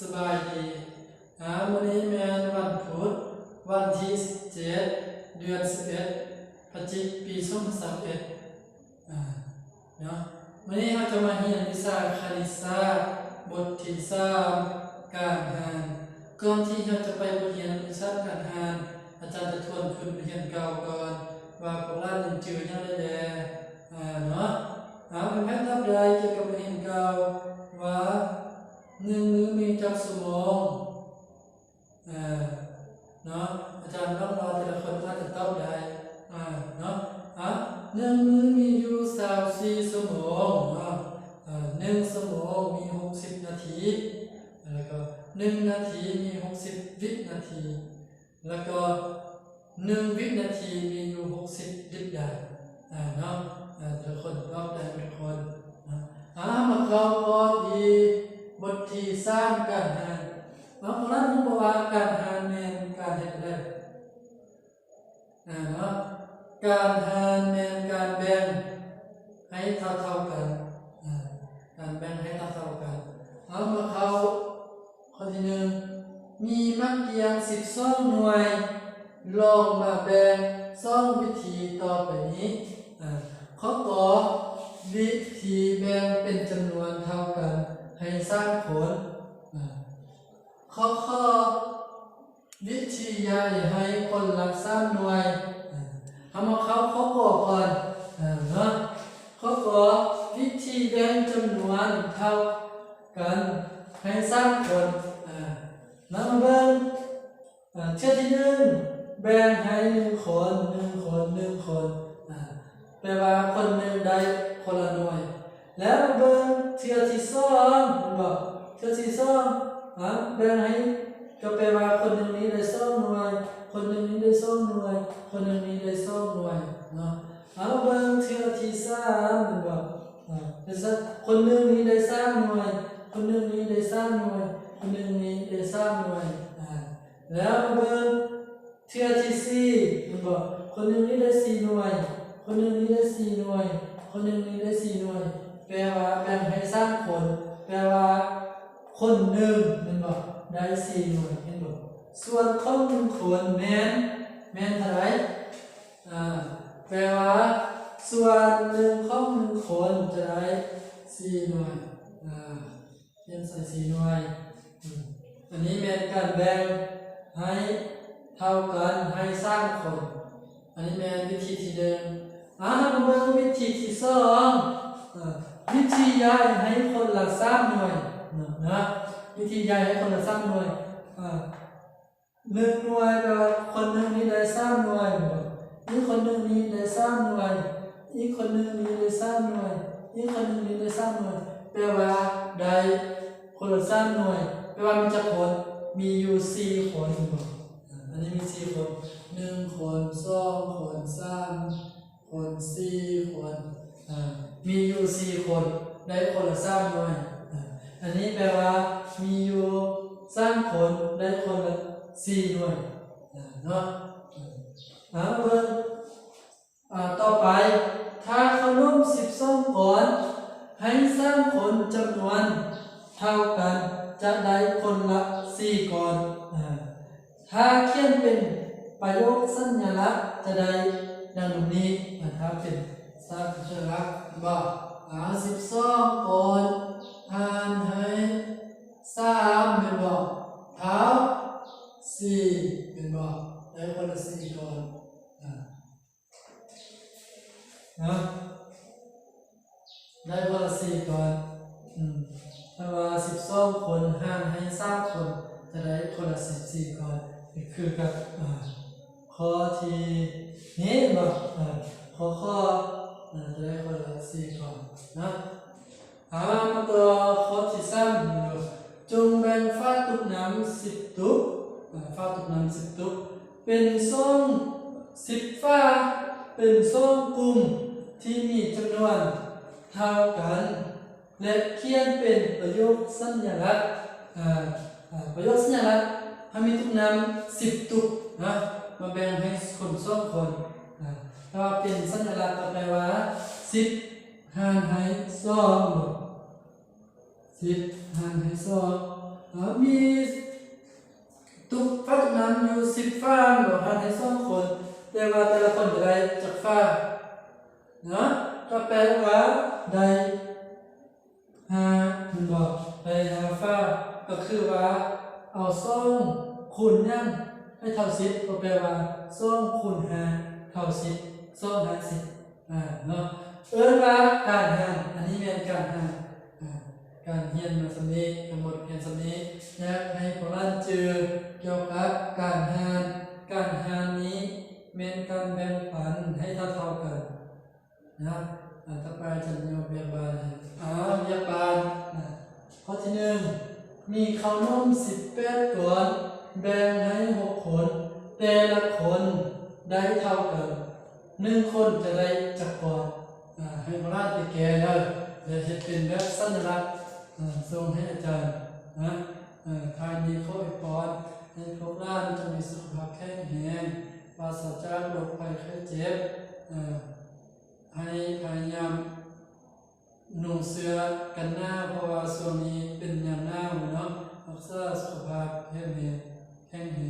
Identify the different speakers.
Speaker 1: สบายดีวันนี้แม่นวันพุธวันที่7 เดือน 11 พฤศจิกายนปี2021เนาะวันนี้เราจะมาเรียนวิชาคณิตศาสตร์บทที่3การหารก่อนที่เราจะไปเรียนวิชาการหารอาจารย์จะทวนขึ้นเรียนเก่าก่อนว่าพวกเราเรียนจื่อยังได้แลเนาะเป็นแผนทับใดเกี่ยวกับเรียนเก่าว่า1 มื้อมีจักชั่วโมงเนาะอาจารย์ต้องรอแต่ละคนว่าจะตอบได้เนาะ1 มื้อมีอยู่24 ชั่วโมง1 ชั่วโมงมี60 นาทีแล้วก็1 นาทีมี60 วินาทีแล้วก็1 วินาทีมีอยู่60 วินาทีเนาะแต่ละคนตอบได้เป็นคนมาเข้าข้อที่บทที่3การหารเพราะนั้นผมบอกว่าการหารแม่นการเฮ็ดได้เนาะการหารแม่นการแบ่งให้เท่ากันการแบ่งให้เท่ากันมาเข้าข้อที่1มีมะเกียง12 หน่วยลองมาแบ่ง2 วิธีต่อไปนี้ข้อต่อวิธีแบ่งเป็นจำนวนเท่ากันให้สร้างผลข้อวิธีย้ายให้คนละ3 หน่วยมาเข้าข้อก่อนเนาะข้อวิธีแบ่งจำนวนเท่ากันให้สร้างผลมาเบิ่งเทื่อที่1แบ่งให้1 คนแปลว่าคนหนึ่งได้คนละหน่วยแล้วเบิ่งเทื่อที่2บอกเทื่อที่2แบ่งให้ก็แปลว่าคนหนึ่งนี้ได้2 หน่วยคนหนึ่งนี้ได้2 หน่วยคนหนึ่งนี้ได้2 หน่วยเนาะเบิ่งเทื่อที่3บอกคนหนึ่งนี้ได้3 หน่วยคนหนึ่งนี้ได้3 หน่วยคนหนึ่งนี้ได้3 หน่วยแล้วเบิ่งเทื่อที่4บอกคนหนึ่งนี้ได้4 หน่วยคนหนึ่งนี้ได้4 หน่วยคนหนึ่งนี้ได้4 หน่วยแปลว่าแบ่งให้สร้างคนแปลว่าคนหนึ่งมันบอกได้4 หน่วยเห็นบ่ส่วนคน1 คนแม่นเท่าไหร่แปลว่าส่วน1ของ1 คนจะได้4 หน่วยเขียนใส่4 หน่วยอันนี้แม่นการแบ่งให้เท่ากันให้สร้างคนอันนี้แม่นวิธีที่1มาเบิ่งวิธีที่2วิธีย้ายให้คนละ3 หน่วยนะวิธีย้ายให้คนละ3 หน่วย1 หน่วยก็คนหนึ่งนี้ได้3 หน่วยอีกคนหนึ่งนี้ได้3 หน่วยอีกคนหนึ่งนี้ได้3 หน่วยอีกคนหนึ่งนี้ได้3 หน่วยแปลว่าได้คนละ3 หน่วยแปลว่ามีจักคนมีอยู่4 คนอันนี้มี4 คน1 คน 2 คน 3 คน 4 คนมีอยู่4 คนได้คนละ3 หน่วยอันนี้แปลว่ามีอยู่3 คนได้คนละ4 หน่วยเนาะเบิ่งต่อไปถ้าขนม12 ก้อนให้สร้างคนจำนวนเท่ากันจะได้คนละ4 ก้อนถ้าเขียนเป็นประโยคสัญลักษณ์จะได้ดังนี้นะครับเป็นสัญลักษณ์บอก12 ก้อนหารให้3เป็นบอกเท่า4เป็นบอกได้คนละ4 ก้อนได้คนละ4 ก้อนถ้าว่า12 คนหารให้3 คนจะได้คนละ14 ก้อนนี่คือกับข้อที่นี้บอกข้อจะได้คนละ4 ก้อนนะมาต่อข้อที่3จงแบ่งฝ้าตุกน้ำ10 ตุกฝ้าตุกน้ำ10 ตุกเป็น10 ฝ้าเป็น2 กลุ่มที่มีจำนวนเท่ากันและเขียนเป็นประโยคสัญลักษณ์ประโยคสัญลักษณ์ให้มีตุกน้ำ10 ตุกนะมาแบ่งให้คน2 คนถ้าเป็นสัญลักษณ์ก็แปลว่า10หารให้2 10หารให้2 มีตุกฟ้าน้ำอยู่10ฟ้าบอกหันให้2คนแต่ว่าแต่ละคนจะได้จากฟ้านะก็แปลว่าได้5มันบอกได้5ฟ้าก็คือว่าเอา2คูณยังให้เท่า10ก็แปลว่า2คูณ5เท่า10 2 5 10เนาะเอิ้นว่าการหารอันนี้เป็นการหารการเรียนมาสำนี้ทั้งหมดเรียนสำนี้อยากให้พวกเราเจอเกี่ยวกับการหารนี้เป็นการแบ่งปันให้เท่ากันนะต่อไปจะมีเบียบานเบียบานข้อที่1มีข้าวนม18ก้อนแบ่งให้6คนแต่ละคนได้เท่ากัน1คนจะได้จักก้อนให้พวกเราไปแก้เลยเดี๋ยวจะเป็นแบบสัญลักษณ์ส่งให้อาจารย์นะทายดีข้ออีกพอดให้พวกเราจะมีสุขภาพแข็งแรงปราศจากโรคภัยไข้เจ็บให้พยายามนุ่งเสื้อกันหน้าเพราะว่าช่วงนี้เป็นยามหนาวเนาะรักษาสุขภาพแข็งแรง